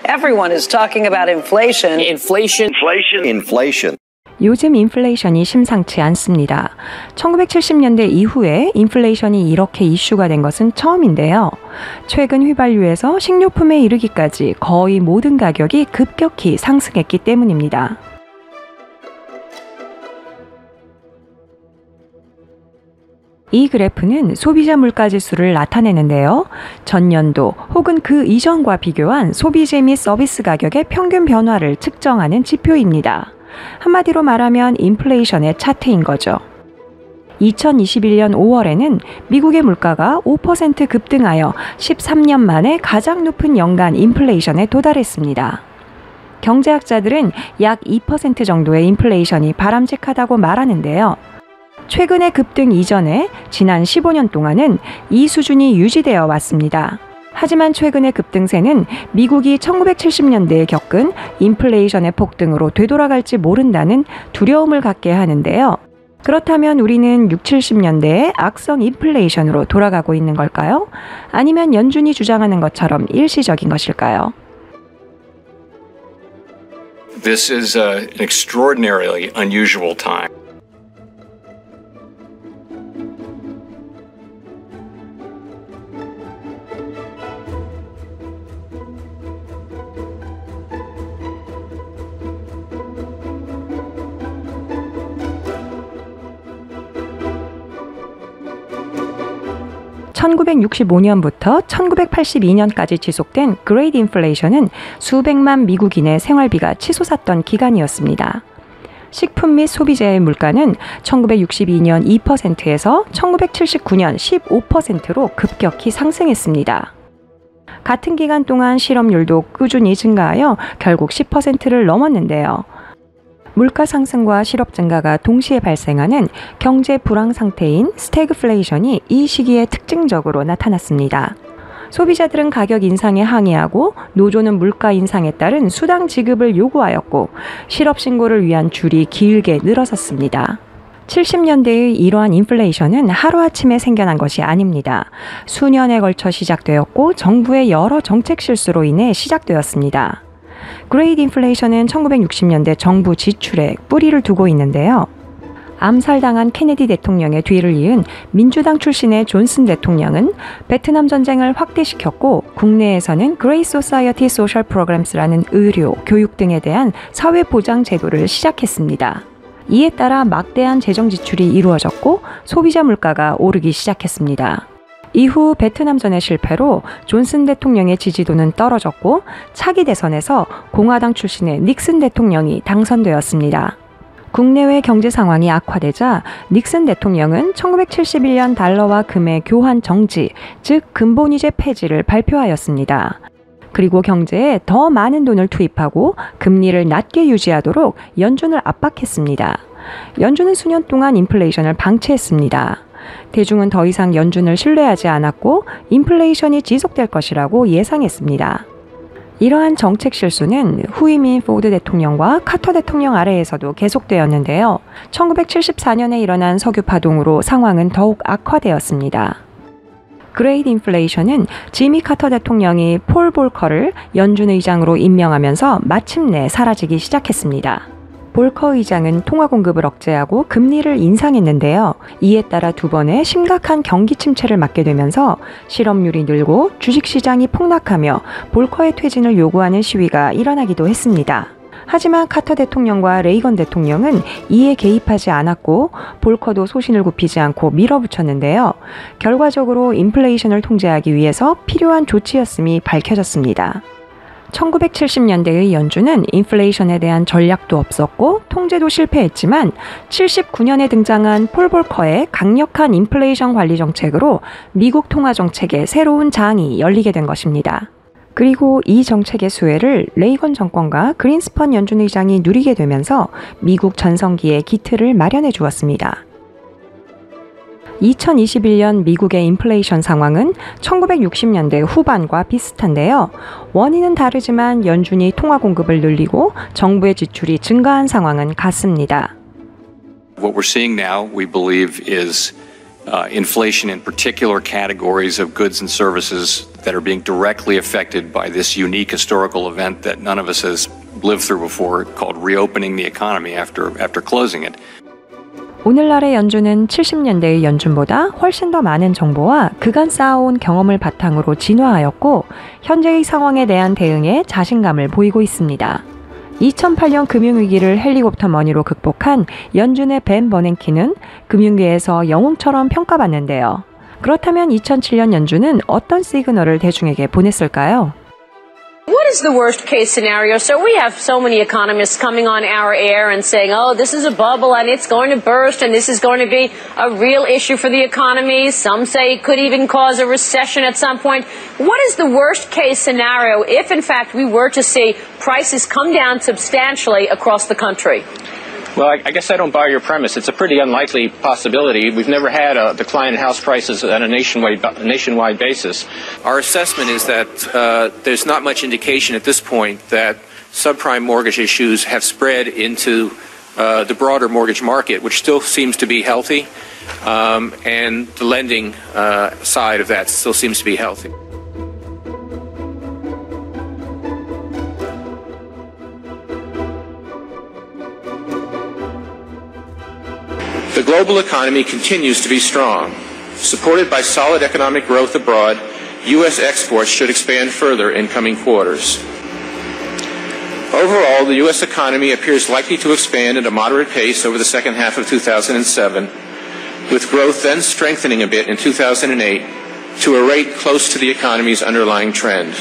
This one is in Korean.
Everyone is talking about inflation. Inflation. 요즘 인플레이션이 심상치 않습니다. 1970년대 이후에 인플레이션이 이렇게 이슈가 된 것은 처음인데요. 최근 휘발유에서 식료품에 이르기까지 거의 모든 가격이 급격히 상승했기 때문입니다. 이 그래프는 소비자 물가지수를 나타내는데요. 전년도 혹은 그 이전과 비교한 소비재 및 서비스 가격의 평균 변화를 측정하는 지표입니다. 한마디로 말하면 인플레이션의 차트인 거죠. 2021년 5월에는 미국의 물가가 5% 급등하여 13년 만에 가장 높은 연간 인플레이션에 도달했습니다. 경제학자들은 약 2% 정도의 인플레이션이 바람직하다고 말하는데요. 최근의 급등 이전에 지난 15년 동안은 이 수준이 유지되어 왔습니다. 하지만 최근의 급등세는 미국이 1970년대에 겪은 인플레이션의 폭등으로 되돌아갈지 모른다는 두려움을 갖게 하는데요. 그렇다면 우리는 60, 70년대의 악성 인플레이션으로 돌아가고 있는 걸까요? 아니면 연준이 주장하는 것처럼 일시적인 것일까요? This is an extraordinarily unusual time. (1965년부터) (1982년까지) 지속된 그레이트 인플레이션은 수백만 미국인의 생활비가 치솟았던 기간이었습니다. 식품 및 소비재의 물가는 1962년 2%에서 1979년 15%로 급격히 상승했습니다. 같은 기간 동안 실업률도 꾸준히 증가하여 결국 10%를 넘었는데요. 물가 상승과 실업 증가가 동시에 발생하는 경제 불황 상태인 스태그플레이션이 이 시기에 특징적으로 나타났습니다. 소비자들은 가격 인상에 항의하고 노조는 물가 인상에 따른 수당 지급을 요구하였고 실업 신고를 위한 줄이 길게 늘어섰습니다. 70년대의 이러한 인플레이션은 하루아침에 생겨난 것이 아닙니다. 수년에 걸쳐 시작되었고 정부의 여러 정책 실수로 인해 시작되었습니다. 그레이트 인플레이션은 1960년대 정부 지출에 뿌리를 두고 있는데요. 암살당한 케네디 대통령의 뒤를 이은 민주당 출신의 존슨 대통령은 베트남 전쟁을 확대시켰고 국내에서는 그레이 소사이어티 소셜 프로그램스라는 의료, 교육 등에 대한 사회 보장 제도를 시작했습니다. 이에 따라 막대한 재정 지출이 이루어졌고 소비자 물가가 오르기 시작했습니다. 이후 베트남전의 실패로 존슨 대통령의 지지도는 떨어졌고 차기 대선에서 공화당 출신의 닉슨 대통령이 당선되었습니다. 국내외 경제 상황이 악화되자 닉슨 대통령은 1971년 달러와 금의 교환 정지, 즉 근본위제 폐지를 발표하였습니다. 그리고 경제에 더 많은 돈을 투입하고 금리를 낮게 유지하도록 연준을 압박했습니다. 연준은 수년 동안 인플레이션을 방치했습니다. 대중은 더 이상 연준을 신뢰하지 않았고 인플레이션이 지속될 것이라고 예상했습니다. 이러한 정책 실수는 후임인 포드 대통령과 카터 대통령 아래에서도 계속되었는데요. 1974년에 일어난 석유 파동으로 상황은 더욱 악화되었습니다. 그레이트 인플레이션은 지미 카터 대통령이 폴 볼커를 연준 의장으로 임명하면서 마침내 사라지기 시작했습니다. 볼커 의장은 통화 공급을 억제하고 금리를 인상했는데요. 이에 따라 두 번의 심각한 경기 침체를 맞게 되면서 실업률이 늘고 주식시장이 폭락하며 볼커의 퇴진을 요구하는 시위가 일어나기도 했습니다. 하지만 카터 대통령과 레이건 대통령은 이에 개입하지 않았고 볼커도 소신을 굽히지 않고 밀어붙였는데요. 결과적으로 인플레이션을 통제하기 위해서 필요한 조치였음이 밝혀졌습니다. 1970년대의 연준은 인플레이션에 대한 전략도 없었고 통제도 실패했지만 79년에 등장한 폴 볼커의 강력한 인플레이션 관리 정책으로 미국 통화 정책의 새로운 장이 열리게 된 것입니다. 그리고 이 정책의 수혜를 레이건 정권과 그린스펀 연준 의장이 누리게 되면서 미국 전성기의 기틀을 마련해 주었습니다. 2021년 미국의 인플레이션 상황은 1960년대 후반과 비슷한데요. 원인은 다르지만 연준이 통화 공급을 늘리고 정부의 지출이 증가한 상황은 같습니다. What we're seeing now, we believe, is inflation in particular categories of goods and services that are being directly affected by this unique historical event that none of us has lived through before, called reopening the economy after closing it. 오늘날의 연준은 70년대의 연준보다 훨씬 더 많은 정보와 그간 쌓아온 경험을 바탕으로 진화하였고 현재의 상황에 대한 대응에 자신감을 보이고 있습니다. 2008년 금융위기를 헬리콥터 머니로 극복한 연준의 벤 버냉키는 금융계에서 영웅처럼 평가받는데요. 그렇다면 2007년 연준은 어떤 시그널을 대중에게 보냈을까요? What is the worst case scenario? So we have so many economists coming on our air and saying, oh, this is a bubble and it's going to burst and this is going to be a real issue for the economy. Some say it could even cause a recession at some point. What is the worst case scenario if, in fact, we were to see prices come down substantially across the country? Well, I guess I don't buy your premise. It's a pretty unlikely possibility. We've never had a decline in house prices on a nationwide basis. Our assessment is that there's not much indication at this point that subprime mortgage issues have spread into the broader mortgage market, which still seems to be healthy, and the lending side of that still seems to be healthy. The global economy continues to be strong. Supported by solid economic growth abroad, U.S. exports should expand further in coming quarters. Overall, the U.S. economy appears likely to expand at a moderate pace over the second half of 2007, with growth then strengthening a bit in 2008 to a rate close to the economy's underlying trend.